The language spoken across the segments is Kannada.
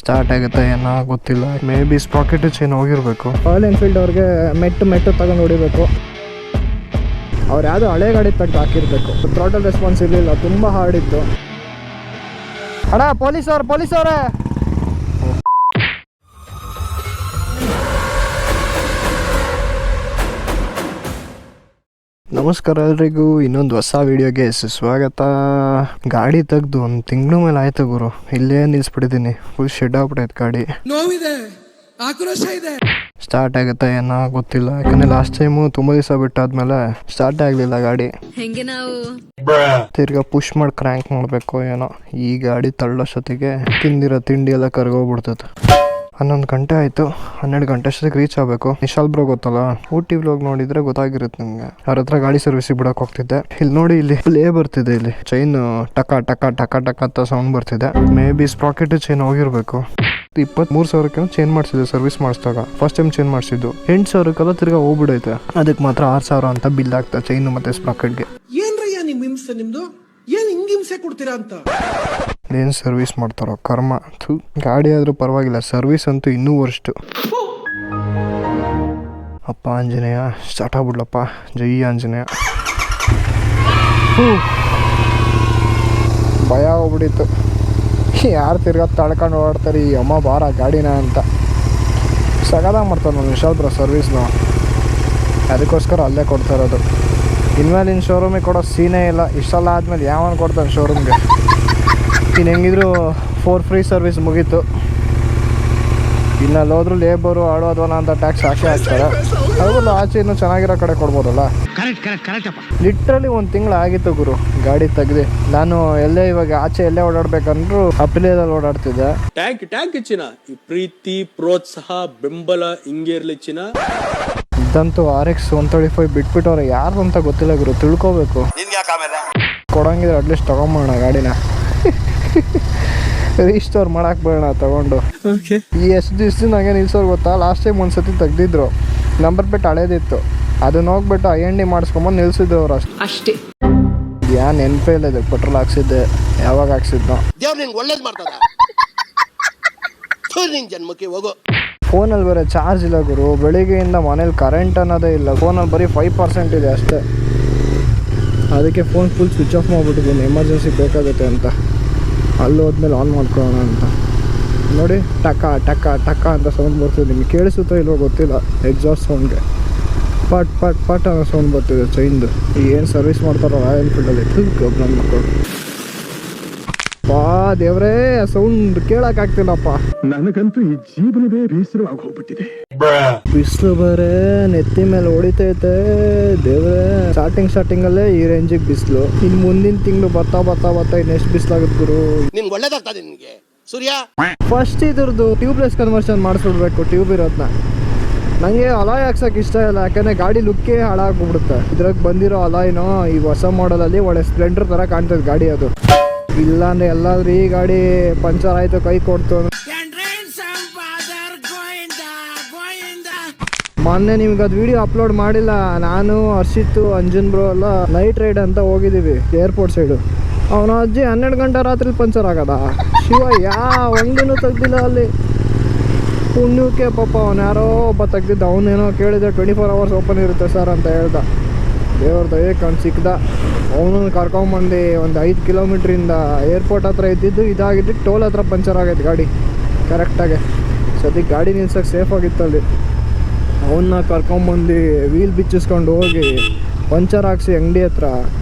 ಸ್ಟಾರ್ಟ್ ಆಗುತ್ತೆ ಏನೋ ಗೊತ್ತಿಲ್ಲ. ಮೇ ಬಿ ಸ್ಪಾಕೆಟ್ ಚೈನ್ ಹೋಗಿರ್ಬೇಕು. ರಾಯಲ್ ಎನ್ಫೀಲ್ಡ್ ಅವ್ರಿಗೆ ಮೆಟ್ಟು ತಗೊಂಡು ಹೊಡಿಬೇಕು. ಅವ್ರು ಯಾವುದೋ ಹಳೆ ಗಾಡಿ ತೆಗ್ದು ಹಾಕಿರ್ಬೇಕು. ಥ್ರಾಟಲ್ ರೆಸ್ಪಾನ್ಸ್ ಇರಲಿಲ್ಲ, ತುಂಬ ಹಾರ್ಡ್ ಇತ್ತು. ಅಣ್ಣ ಪೊಲೀಸವ್ರೆ ನಮಸ್ಕಾರ ಎಲ್ರಿಗೂ, ಇನ್ನೊಂದು ಹೊಸ ವಿಡಿಯೋಗೆ ಸ್ವಾಗತ. ಗಾಡಿ ತೆಗ್ದು ಒಂದು ತಿಂಗಳು ಮೇಲೆ ಆಯ್ತು ಗುರು. ಇಲ್ಲೇ ನಿಲ್ಸ್ಬಿಟ್ಟಿದ್ದೀನಿ. ಫುಲ್ ಶೆಡ್ ಆಗ್ಬಿಟ್ಟೈತೆ ಗಾಡಿ. ನೋವಿದೆ, ಆಕ್ರೋಶ ಇದೆ. ಸ್ಟಾರ್ಟ್ ಆಗುತ್ತೆ ಏನೋ ಗೊತ್ತಿಲ್ಲ. ಯಾಕಂದ್ರೆ ಲಾಸ್ಟ್ ಟೈಮು ತುಂಬಾ ದಿವಸ ಬಿಟ್ಟಾದ್ಮೇಲೆ ಸ್ಟಾರ್ಟ್ ಆಗ್ಲಿಲ್ಲ ಗಾಡಿ. ಹೆಂಗೆ ನಾವು ತಿರ್ಗಾ ಪುಷ್ ಮಾಡಿ ಕ್ರ್ಯಾಂಕ್ ಮಾಡ್ಬೇಕು ಏನೋ. ಈ ಗಾಡಿ ತಳ್ಳೋಷ್ಟೊತ್ತಿಗೆ ತಿಂದಿರೋ ತಿಂಡಿ ಎಲ್ಲ ಕರ್ಗೋಗ್ಬಿಡ್ತದೆ. 11 ಗಂಟೆ ಆಯಿತು. 12 ಗಂಟೆ ಅಷ್ಟೊತ್ತಿಗೆ ರೀಚ್ ಆಗಬೇಕು. ನಿಶಾಲ್ ಬ್ರೋ ಗೊತ್ತಲ್ಲ, ಊಟಿ ವ್ಲಾಗ್ ನೋಡಿದ್ರೆ ಗೊತ್ತಾಗಿರುತ್ತೆ ನಿಮಗೆ. ಅವ್ರ ಹತ್ರ ಗಾಡಿ ಸರ್ವಿಸಿಗೆ ಬಿಡಕ್ಕೆ ಹೋಗ್ತಿದ್ದೆ. ಇಲ್ಲಿ ನೋಡಿ, ಇಲ್ಲಿ ಪ್ಲೇ ಬರ್ತಿದೆ. ಇಲ್ಲಿ ಚೈನ್ ಟಕ ಟಕ ಟಕ ಟಕ ಅಂತ ಸೌಂಡ್ ಬರ್ತಿದೆ. ಮೇ ಬಿ ಸ್ಪಾಕೆಟ್ ಚೈನ್ ಹೋಗಿರ್ಬೇಕು. 23,000 ಚೇಂಜ್ ಮಾಡಿಸಿದೆ ಸರ್ವಿಸ್ ಮಾಡಿಸಿದಾಗ. ಫಸ್ಟ್ ಟೈಮ್ ಚೇಂಜ್ ಮಾಡಿಸಿದ್ದು 8,000 ತಿರ್ಗಾ ಹೋಗ್ಬಿಡೈತೆ. ಅದಕ್ಕೆ ಮಾತ್ರ 6,000 ಅಂತ ಬಿಲ್ ಆಗ್ತದೆ ಚೈನ್ ಮತ್ತೆ ಸ್ಪಾಕೆಟ್ಗೆ. ಏನ್ರಯ್ಯ ನಿಮ್ ಹಿಂಸೆ, ನಿಮ್ದು ಏನ್ ಹಿಂಗ್ ಹಿಂಸೆ ಕೊಡ್ತೀರಾ ಅಂತ. ಏನು ಸರ್ವಿಸ್ ಮಾಡ್ತಾರೋ ಕರ್ಮ. ಗಾಡಿ ಆದ್ರೂ ಪರವಾಗಿಲ್ಲ, ಸರ್ವಿಸ್ ಅಂತೂ ಇನ್ನೂ ವರ್ಸ್ಟ್. ಅಪ್ಪ ಆಂಜನೇಯ, ಸ್ಟಾರ್ಟ್ ಆಗ್ಬಿಡ್ಲಪ್ಪ. ಜೈ ಆಂಜನೇಯ. ಭಯ ಹೋಗ್ಬಿಟ್ಟಿತ್ತು. ಯಾರು ತಿರ್ಗಾ ತಳ್ಕೊಂಡು ಓಡಾಡ್ತಾರೆ ಈ ಅಮ್ಮ ಬಾರ ಗಾಡಿನ ಅಂತ. ಸಗದಾಗ ಮಾಡ್ತಾರೆ ನಾನು ವಿಶಾಲ್ ಬ್ರೋ ಸರ್ವಿಸ್ನ. ಅದಕ್ಕೋಸ್ಕರ ಅಲ್ಲೇ ಕೊಡ್ತಾ ಇರೋದು. ಇನ್ಮೇಲೆ ಇನ್ನು ಶೋರೂಮಿಗೆ ಕೊಡೋ ಸೀನೇ ಇಲ್ಲ. ಇಷ್ಟೆಲ್ಲ ಆದಮೇಲೆ ಯಾವನು ಕೊಡ್ತಾನೆ ಶೋರೂಮ್ಗೆ. ಇನ್ನು ಹೆಂಗಿದ್ರು 4 ಫ್ರೀ ಸರ್ವಿಸ್ ಮುಗೀತು. ಇನ್ನಲ್ಲಿ ಹೋದ್ರು ಲೇಬರು ಆಡೋದವನ ಅಂತ ಟ್ಯಾಕ್ಸ್ ಹಾಕ್ತಾರೆ. ಅದರಲ್ಲೂ ಆಚೆ ಇನ್ನೂ ಚೆನ್ನಾಗಿರೋ ಕಡೆ ಕೊಡ್ಬೋದಲ್ಲ. ಲಿಟ್ರಲಿ 1 ತಿಂಗಳು ಆಗಿತ್ತು ಗುರು ಗಾಡಿ ತೆಗ್ದು. ನಾನು ಎಲ್ಲೇ ಇವಾಗ ಆಚೆ ಎಲ್ಲೇ ಓಡಾಡ್ಬೇಕಂದ್ರೂ ಅಪ್ಲೇದಲ್ಲಿ ಓಡಾಡ್ತಿದ್ದೆ. ಟ್ಯಾಂಕ್ ಚಿನ್ನ, ಈ ಪ್ರೀತಿ ಪ್ರೋತ್ಸಾಹ ಬೆಂಬಲ ಹಿಂಗೆ ಇರ್ಲಿ ಚಿನ್ನ. ಇದಂತೂ RX 135 ಬಿಟ್ಬಿಟ್ಟವ್ರೆ. ಯಾರು ಅಂತ ಗೊತ್ತಿಲ್ಲ ಗುರು, ತಿಳ್ಕೊಬೇಕು. ಕೊಡಂಗಿದ್ರೆ ಅಟ್ಲೀಸ್ಟ್ ತಗೊಂಬೋಣ ಗಾಡಿನ. ರೀಸ್ಟೋರ್ ಮಾಡಕ್ಕೆ ಬೇಡ ತಗೊಂಡು. ಈ ಎಷ್ಟು ದಿವಸದಿಂದ ಹಂಗೆ ನಿಲ್ಸೋರು ಗೊತ್ತಾ. ಲಾಸ್ಟ್ ಟೈಮ್ ಒಂದ್ಸತಿ ತೆಗ್ದಿದ್ರು, ನಂಬರ್ ಪ್ಲೇಟ್ ಹಳೇದಿತ್ತು. ಅದನ್ನ ಹೋಗ್ಬಿಟ್ಟು IND ಮಾಡಿಸ್ಕೊಂಬಂದು ನಿಲ್ಸಿದ್ರು ಅವ್ರು ಅಷ್ಟೇ. ಯಾ ನೆನಪೇ ಇಲ್ಲ ಇದಕ್ಕೆ ಪೆಟ್ರೋಲ್ ಹಾಕ್ಸಿದ್ದೆ, ಯಾವಾಗ ಹಾಕ್ಸಿದ್ನೋ. ಫೋನಲ್ಲಿ ಬೇರೆ ಚಾರ್ಜ್ ಇಲ್ಲ ಗುರು. ಬೆಳಿಗ್ಗೆಯಿಂದ ಮನೇಲಿ ಕರೆಂಟ್ ಅನ್ನೋದೇ ಇಲ್ಲ. ಫೋನಲ್ಲಿ ಬರೀ 5% ಇದೆ ಅಷ್ಟೇ. ಅದಕ್ಕೆ ಫೋನ್ ಫುಲ್ ಸ್ವಿಚ್ ಆಫ್ ಮಾಡಿಬಿಟ್ಟಿದ್ದೀನಿ, ಎಮರ್ಜೆನ್ಸಿ ಬೇಕಾಗುತ್ತೆ ಅಂತ. ಅಲ್ಲಿ ಹೋದ್ಮೇಲೆ ಆನ್ ಮಾಡ್ಕೊಳ್ಳೋಣ ಅಂತ ನೋಡಿ. ಟಕ ಟಕ ಟಕ ಅಂತ ಸೌಂಡ್ ಬರ್ತಿದೆ. ನಿಮ್ಗೆ ಕೇಳಿಸುತ್ತೋ ಇಲ್ವೋ ಗೊತ್ತಿಲ್ಲ. ಎಕ್ಸಾಸ್ಟ್ ಸೌಂಡ್ಗೆ ಪಟ್ ಪಟ್ ಪಟ್ ಅನ್ನೋ ಸೌಂಡ್ ಬರ್ತಿದೆ ಚೈನ್ದು. ಏನು ಸರ್ವಿಸ್ ಮಾಡ್ತಾರೋ ರಾಯಲ್ ಎನ್ಫೀಲ್ಡಲ್ಲಿ ನನ್ನ ಮಕ್ಕಳು. ದೇವ್ರೇ, ಸೌಂಡ್ ಕೇಳಕ್ಕಾಗ್ತಿಲ್ಲಪ್ಪ. ನನಗಂತೂ ಈ ಜೀವನವೇ ಬೇಸರವಾಗಿ ಹೋಗ್ಬಿಟ್ಟಿದೆ. ಬಿಸಿಲು ಬರೇ ನೆತ್ತಿ ಮೇಲೆ ಹೊಡಿತೈತೆ ದೇವ್ರೆ. ಸ್ಟಾರ್ಟಿಂಗ್ ಅಲ್ಲೇ ಈ ರೇಂಜಿಗೆ ಬಿಸಿಲು. ಇನ್ ಮುಂದಿನ ತಿಂಗಳು ಬರ್ತಾ ಇನ್ನೆಷ್ಟು ಬಿಸಿಲಾಗುತ್ತೆ ಗುರು. ನಿನ್ಗೆ ಒಳ್ಳೇದಾಗ್ತದೆ ನಿನ್ಗೆ ಸೂರ್ಯ. ಫಸ್ಟ್ ಇದ್ರದ್ದು ಟ್ಯೂಬ್ಲೆಸ್ ಕನ್ವರ್ಷನ್ ಮಾಡಿಸ್ಬಿಡ್ಬೇಕು. ಟ್ಯೂಬ್ ಇರೋದನ್ನ. ನನಗೆ ಅಲಾಯ್ ಹಾಕ್ಸೋಕೆ ಇಷ್ಟ ಇಲ್ಲ, ಯಾಕಂದರೆ ಗಾಡಿ ಲುಕ್ಕೇ ಹಾಳಾಗ್ಬಿಡುತ್ತೆ. ಇದ್ರಾಗ ಬಂದಿರೋ ಅಲಾಯ್ನೋ ಈ ಹೊಸ ಮಾಡಲಲ್ಲಿ ಒಳ್ಳೆ ಸ್ಪ್ಲೆಂಡರ್ ಥರ ಕಾಣ್ತದೆ ಗಾಡಿ. ಅದು ಇಲ್ಲಾಂದ್ರೆ ಎಲ್ಲಾದ್ರೂ ಈ ಗಾಡಿ ಪಂಚರ್ ಆಯ್ತು, ಕೈ ಕೊಡ್ತು. ಮೊನ್ನೆ ನಿಮ್ಗೆ ಅದು ವಿಡಿಯೋ ಅಪ್ಲೋಡ್ ಮಾಡಿಲ್ಲ. ನಾನು ಹರ್ಷಿತ್ತು ಅಂಜನ್ ಬ್ರೋ ಎಲ್ಲ ನೈಟ್ ರೈಡ್ ಅಂತ ಹೋಗಿದ್ದೀವಿ ಏರ್ಪೋರ್ಟ್ ಸೈಡು. ಅವನ ಅಜ್ಜಿ 12 ಗಂಟೆ ರಾತ್ರಿ ಪಂಚರ್ ಆಗದ. ಶಿವ ಒಂದಿನೂ ತೆಗ್ದಿಲ್ಲ ಅಲ್ಲಿ. ಪುಣ್ಯಕ್ಕೆ ಪಾಪ ಅವನು ಯಾರೋ ಒಬ್ಬ ತೆಗ್ದಿದ್ದ. ಅವನೇನೋ ಕೇಳಿದೆ 24 hours ಓಪನ್ ಇರುತ್ತೆ ಸರ್ ಅಂತ ಹೇಳ್ದ. ದೇವ್ರ ದಯಕ್ಕೆ ಅವ್ನು ಸಿಕ್ದ. ಅವನನ್ನು ಕರ್ಕೊಂಬಂದು ಒಂದು 5 ಕಿಲೋಮೀಟ್ರಿಂದ ಏರ್ಪೋರ್ಟ್ ಹತ್ರ ಇದ್ದಿದ್ದು ಇದಾಗಿದ್ದು ಟೋಲ್ ಹತ್ರ ಪಂಚರ್ ಆಗೈತೆ ಗಾಡಿ ಕರೆಕ್ಟಾಗಿ. ಸದ್ಯಕ್ಕೆ ಗಾಡಿ ನಿಲ್ಸೋಕ್ಕೆ ಸೇಫ್ ಆಗಿತ್ತು ಅಲ್ಲಿ. ಅವನ್ನ ಕರ್ಕೊಂಬಂದು ವೀಲ್ ಬಿಚ್ಚಿಸ್ಕೊಂಡು ಹೋಗಿ ಪಂಚರ್ ಹಾಕ್ಸಿ ಅಂಗಡಿ ಹತ್ರ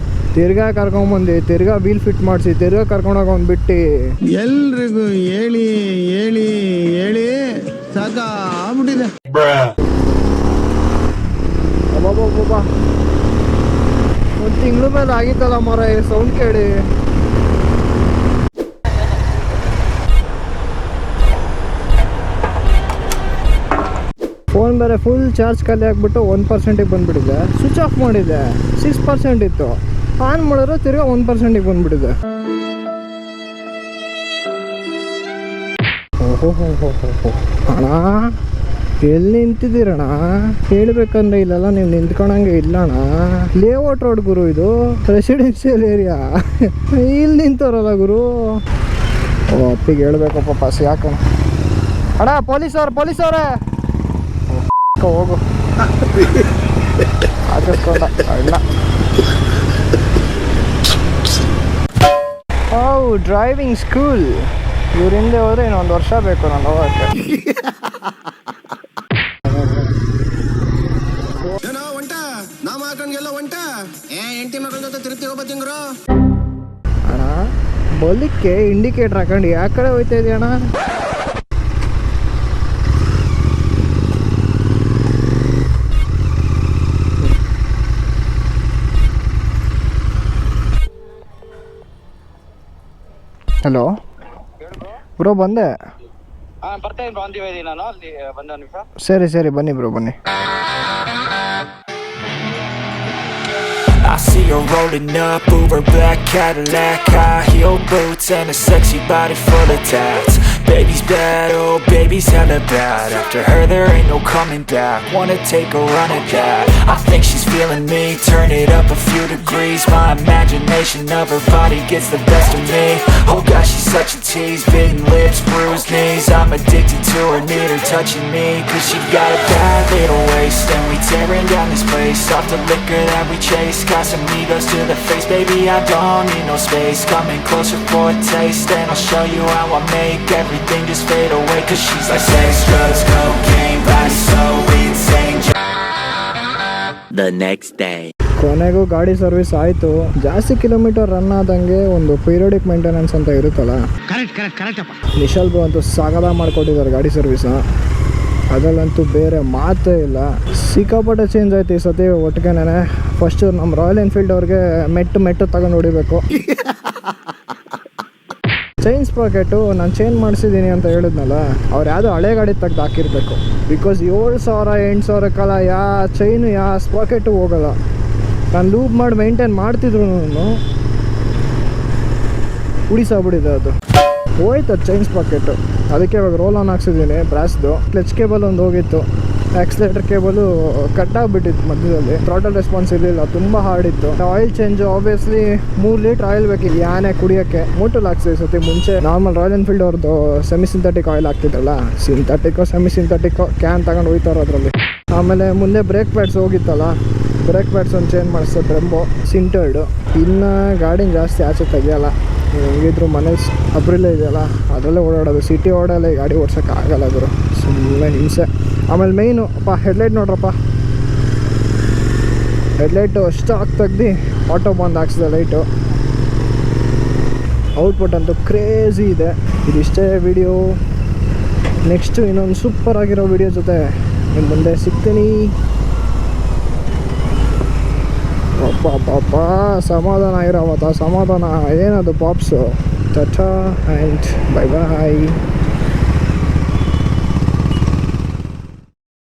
ತಿರ್ಗಾ ಕರ್ಕೊಂಬಂದು ತಿರ್ಗಾ ವೀಲ್ ಫಿಟ್ ಮಾಡಿಸಿ ತಿರ್ಗಾ ಕರ್ಕೊಂಡೋಗಿ ಅವ್ನು ಬಿಟ್ಟು ಎಲ್ರಿಗೂ ಹೇಳಿ ಹೇಳಿ ಹೇಳಿ ಸಾಕಾಗ್ಬಿಟ್ಟಿದೆ. ಅಬ್ಬಬ್ಬಬ್ಬ, 1 ತಿಂಗಳು ಮೇಲೆ ಆಗಿತ್ತಲ್ಲ ಮರ ಸೌಂಡ್ ಕೇಳಿ. ಫೋನ್ ಬೇರೆ ಫುಲ್ ಚಾರ್ಜ್ ಖಾಲಿ ಆಗಿಬಿಟ್ಟು 1%ಗೆ ಬಂದುಬಿಟ್ಟಿದೆ. ಸ್ವಿಚ್ ಆಫ್ ಮಾಡಿದೆ, 6% ಇತ್ತು. ಆನ್ ಮಾಡಿದ್ರೆ ತಿರ್ಗಾ 1%ಗೆ ಬಂದುಬಿಟ್ಟಿದೆ. ಓಹೋ ಅಣ್ಣ, ಎಲ್ಲಿ ನಿಂತಿದ್ದೀರಣ್ಣ? ಹೇಳ್ಬೇಕಂದ್ರೆ ಇಲ್ಲೆಲ್ಲ ನೀವು ನಿಂತ್ಕೊಳಂಗೆ ಇಲ್ಲಣ್ಣ. ಲೇಔಟ್ ರೋಡ್ ಗುರು, ಇದು ರೆಸಿಡೆನ್ಷಿಯಲ್ ಏರಿಯಾ. ಇಲ್ಲಿ ನಿಂತವ್ರಲ್ಲ ಗುರು. ಅಪ್ಪಿಗೆ ಹೇಳ್ಬೇಕಪ್ಪ ಪಾಸ್ ಯಾಕಣ್ಣ. ಅಣ್ಣ ಪೊಲೀಸವ್ರೆ ಹೋಗು ಹಾಕಿಸ್ಕೊಂಡ ಅಣ್ಣ. ಡ್ರೈವಿಂಗ್ ಸ್ಕೂಲ್ ಇವ್ರ ಹಿಂದೆ ಹೋದ್ರೆ ಇನ್ನೊಂದು ವರ್ಷ ಬೇಕು ನಾನು ಹೋಗಕ್ಕೆ. ಏನೋ ಒಂಟ ನಾಮ ಹಾಕೊಂಡ್ಗೆಲ್ಲ ಒಂಟ ಹೆಂಡತಿ ಮಕ್ಕಳ ಜೊತೆ ತಿರುಗಿ ಹೋಗ್ಬತ್ತಿಂಗ್ರು. ಅಣ್ಣ ಬಲಿಕ್ಕೆ ಇಂಡಿಕೇಟರ್ ಹಾಕೊಂಡು ಯಾವ ಕಡೆ ಹೋಯ್ತಾ ಇದೆಯಣ್ಣ? ಹಲೋ ಬ್ರೋ ಬಂದೆ. ಬರ್ತೇನೆ ಬ್ರೋ, ಅಂದಿವೆ ನಾನು ಅಲ್ಲಿ ಬಂದ ನಿಮಿಷ. ಸರಿ ಬನ್ನಿ ಬ್ರೋ ಬನ್ನಿ. I see her rolling up, Uber black Cadillac, high heel boots and a sexy body full of tats. Baby's bad, oh baby's hella bad. After her there ain't no coming back. Wanna take a run at that? I think she's feeling me. Turn it up a few degrees. My imagination of her body gets the best of me. Oh gosh, she's such a tease. Bitten lips, bruised knees. I'm addicted to her, need her touching me. Cause she got a bad little waist, and we tearing down this place. Off the liquor that we chase. Got some egos to the face, baby, I don't need no space. Coming closer for a taste, and I'll show you how I make everything just fade away. Cause she's like sex, drugs, cocaine, body so insane. The next day ಕೊನೆಗೂ ಗಾಡಿ ಸರ್ವಿಸ್ ಆಯಿತು. ಜಾಸ್ತಿ ಕಿಲೋಮೀಟರ್ ರನ್ ಆದಂಗೆ ಒಂದು ಪೀರಿಯಡಿಕ್ ಮೇಂಟೆನೆನ್ಸ್ ಅಂತ ಇರುತ್ತಲ್ಲ, ನಿಶಾಲ್ ಬ್ರೋ ಅಂತೂ ಸಾಗದ ಮಾಡಿಕೊಟ್ಟಿದ್ದಾರೆ ಗಾಡಿ ಸರ್ವಿಸ್ನ. ಅದರಲ್ಲಂತೂ ಬೇರೆ ಮಾತೇ ಇಲ್ಲ. ಸಿಕ್ಕಾಪಟ್ಟೆ ಚೇಂಜ್ ಆಯ್ತು ಈ ಸತಿ ಒಟ್ಟಿಗೆನೇ. ಫಸ್ಟು ನಮ್ಮ ರಾಯಲ್ ಎನ್ಫೀಲ್ಡ್ ಅವ್ರಿಗೆ ಮೆಟ್ಟು ತಗೊಂಡು ಹೊಡಿಬೇಕು. ಚೈನ್ ಸ್ಪ್ರಾಕೆಟು ನಾನು ಚೇಂಜ್ ಮಾಡಿಸಿದ್ದೀನಿ ಅಂತ ಹೇಳಿದ್ನಲ್ಲ, ಅವ್ರು ಯಾವುದೋ ಹಳೆ ಗಾಡಿ ತೆಗ್ದು ಹಾಕಿರ್ಬೇಕು. ಬಿಕಾಸ್ 7,000-8,000 ಕಾಲ ಚೈನು ಸ್ಪ್ರಾಕೆಟು ಹೋಗೋಲ್ಲ. ನಾನು ಲೂಪ್ ಮಾಡಿ ಮೇಂಟೈನ್ ಮಾಡ್ತಿದ್ರು ಉಳಿಸಾಗ್ಬಿಟ್ಟಿದೆ ಅದು. ಹೋಯ್ತು ಅದು ಚೈನ್ ಸ್ಪ್ರಾಕೆಟು. ಅದಕ್ಕೆ ಇವಾಗ ರೋಲ್ ಆನ್ ಹಾಕ್ಸಿದ್ದೀನಿ ಬ್ರಾಸ್ದು. ಕ್ಲಚ್ ಕೇಬಲ್ ಒಂದು ಹೋಗಿತ್ತು, ಆಕ್ಸಿಲೇಟರ್ ಕೇಬಲು ಕಟ್ಟಾಗ್ಬಿಟ್ಟಿತ್ತು ಮಧ್ಯದಲ್ಲಿ. ಥ್ರಾಟಲ್ ರೆಸ್ಪಾನ್ಸ್ ಇರಲಿಲ್ಲ, ತುಂಬ ಹಾರ್ಡಿತ್ತು. Oil change obviously 3 litre oil ಬೇಕಿತ್ತು ಯಾನೇ ಕುಡಿಯೋಕ್ಕೆ. ಮೂಟಲ್ ಹಾಕ್ಸಿದೆ ಸತಿ. ಮುಂಚೆ ನಾರ್ಮಲ್ ರಾಯಲ್ ಎನ್ಫೀಲ್ಡ್ ಅವ್ರದ್ದು ಸೆಮಿ ಸಿಂಥೆಟಿಕ್ ಆಯಿಲ್ ಹಾಕ್ತಿದ್ರಲ್ಲ, ಸಿಂಥೆಟಿಕ್ಕೋ ಸೆಮಿ ಸಿಂಥೆಟಿಕ್ಕೋ ಕ್ಯಾನ್ ತಗೊಂಡು ಹೋಯ್ತಾರೋ ಅದರಲ್ಲಿ. ಆಮೇಲೆ ಮುಂದೆ ಬ್ರೇಕ್ ಪ್ಯಾಡ್ಸ್ ಹೋಗಿತ್ತಲ್ಲ, ಬ್ರೇಕ್ ಪ್ಯಾಡ್ಸ್ ಒಂದು ಚೇಂಜ್ ಮಾಡಿಸೋ ಟ್ರೆಂಬೋ ಸಿಂಟರ್ಡು. ಇನ್ನು ಗಾಡಿನ ಜಾಸ್ತಿ ಆಚೆ ತೆಗಿಯಲ್ಲ. ಹೆಂಗಿದ್ರು ಮನೇಲಿ ಅಬ್ರಿಲ್ಲೇ ಇದೆಯಲ್ಲ, ಅದರಲ್ಲೇ ಓಡಾಡೋದು. ಸಿಟಿ ಓಡಲ್ಲ ಈ ಗಾಡಿ ಓಡ್ಸೋಕ್ಕಾಗಲ್ಲ ಗುರು, ಸುಮ್ಮನೆ ಹಿಂಸೆ. ಆಮೇಲೆ ಮೇಯ್ನು ಹೆಡ್ಲೈಟ್ ನೋಡ್ರಪ್ಪ, ಹೆಡ್ಲೈಟು ಸ್ಟಾಕ್ ತೆಗ್ದು ಆಟೋ ಬಂದ್ ಹಾಕ್ಸಿದೆ ಲೈಟು. ಔಟ್ಪುಟ್ ಅಂತೂ ಕ್ರೇಜಿ ಇದೆ. ಇದಿಷ್ಟೇ ವಿಡಿಯೋ. ನೆಕ್ಸ್ಟು ಇನ್ನೊಂದು ಸೂಪರ್ ಆಗಿರೋ ವಿಡಿಯೋ ಜೊತೆ ನಿಮ್ಮ ಮುಂದೆ ಸಿಗ್ತೀನಿ. ಅಪ್ಪ ಸಮಾಧಾನ ಇರೋವತ್ತ ಸಮಾಧಾನ ಏನದು ಪಾಪ್ಸು. Tata and bye bye.